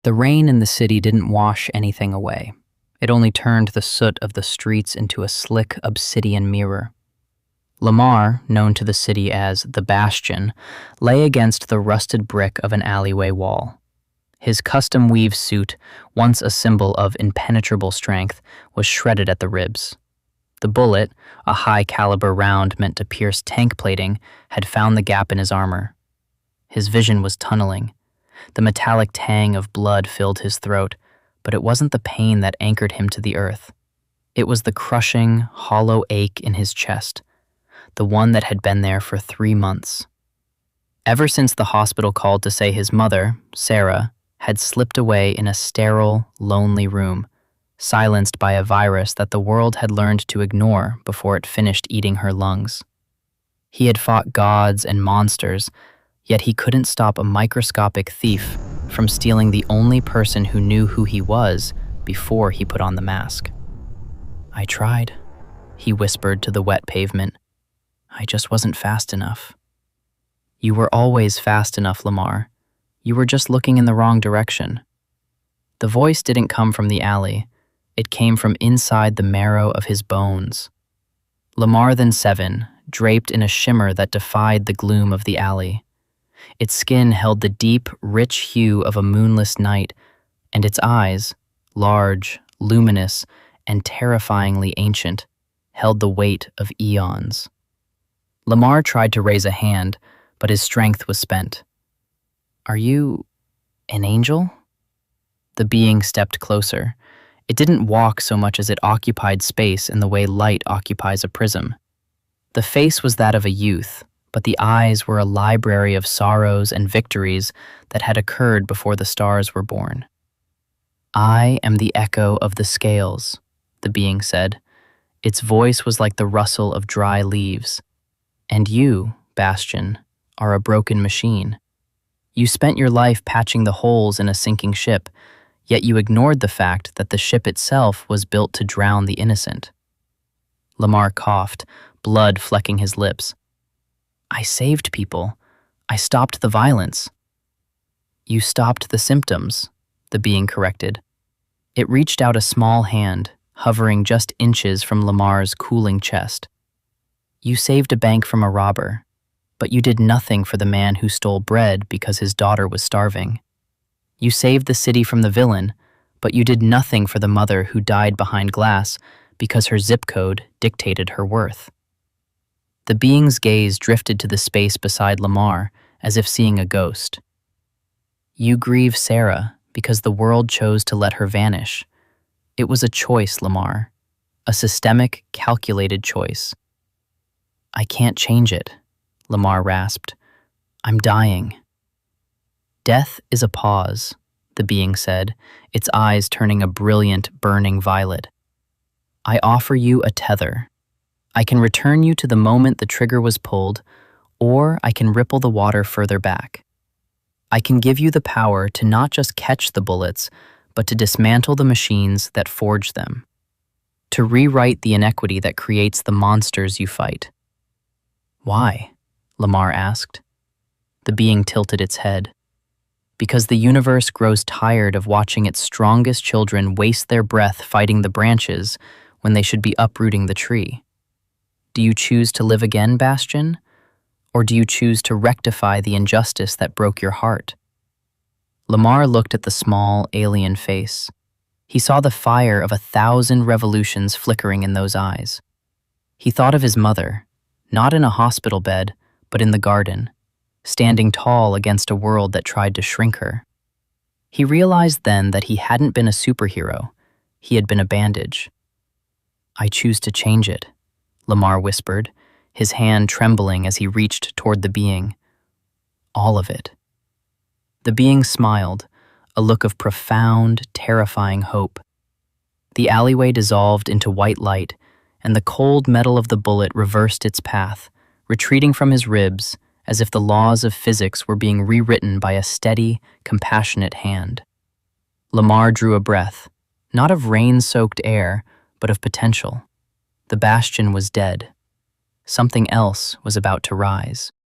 The rain in the city didn't wash anything away. It only turned the soot of the streets into a slick obsidian mirror. Lamar, known to the city as the Bastion, lay against the rusted brick of an alleyway wall. His custom weave suit, once a symbol of impenetrable strength, was shredded at the ribs. The bullet, a high-caliber round meant to pierce tank plating, had found the gap in his armor. His vision was tunneling. The metallic tang of blood filled his throat, but it wasn't the pain that anchored him to the earth. It was the crushing, hollow ache in his chest, the one that had been there for 3 months. Ever since the hospital called to say his mother, Sarah, had slipped away in a sterile, lonely room, silenced by a virus that the world had learned to ignore before it finished eating her lungs. He had fought gods and monsters, yet he couldn't stop a microscopic thief from stealing the only person who knew who he was before he put on the mask. "I tried," he whispered to the wet pavement. "I just wasn't fast enough." "You were always fast enough, Lamar. You were just looking in the wrong direction." The voice didn't come from the alley. It came from inside the marrow of his bones. Lamar then 7, draped in a shimmer that defied the gloom of the alley. Its skin held the deep, rich hue of a moonless night, and its eyes, large, luminous, and terrifyingly ancient, held the weight of eons. Lamar tried to raise a hand, but his strength was spent. "Are you an angel?" The being stepped closer. It didn't walk so much as it occupied space in the way light occupies a prism. The face was that of a youth, but the eyes were a library of sorrows and victories that had occurred before the stars were born. "I am the echo of the scales," the being said. Its voice was like the rustle of dry leaves. "And you, Bastion, are a broken machine. You spent your life patching the holes in a sinking ship, yet you ignored the fact that the ship itself was built to drown the innocent." Lamar coughed, blood flecking his lips. "I saved people. I stopped the violence." "You stopped the symptoms," the being corrected. It reached out a small hand, hovering just inches from Lamar's cooling chest. "You saved a bank from a robber, but you did nothing for the man who stole bread because his daughter was starving. You saved the city from the villain, but you did nothing for the mother who died behind glass because her zip code dictated her worth." The being's gaze drifted to the space beside Lamar, as if seeing a ghost. "You grieve Sarah because the world chose to let her vanish. It was a choice, Lamar, a systemic, calculated choice." "I can't change it," Lamar rasped. "I'm dying." "Death is a pause," the being said, its eyes turning a brilliant, burning violet. "I offer you a tether. I can return you to the moment the trigger was pulled, or I can ripple the water further back. I can give you the power to not just catch the bullets, but to dismantle the machines that forge them. To rewrite the inequity that creates the monsters you fight." "Why?" Lamar asked. The being tilted its head. "Because the universe grows tired of watching its strongest children waste their breath fighting the branches when they should be uprooting the tree. Do you choose to live again, Bastion? Or do you choose to rectify the injustice that broke your heart?" Lamar looked at the small, alien face. He saw the fire of 1,000 revolutions flickering in those eyes. He thought of his mother, not in a hospital bed, but in the garden, standing tall against a world that tried to shrink her. He realized then that he hadn't been a superhero, he had been a bandage. "I choose to change it," Lamar whispered, his hand trembling as he reached toward the being. "All of it." The being smiled, a look of profound, terrifying hope. The alleyway dissolved into white light, and the cold metal of the bullet reversed its path, retreating from his ribs as if the laws of physics were being rewritten by a steady, compassionate hand. Lamar drew a breath, not of rain-soaked air, but of potential. The Bastion was dead. Something else was about to rise.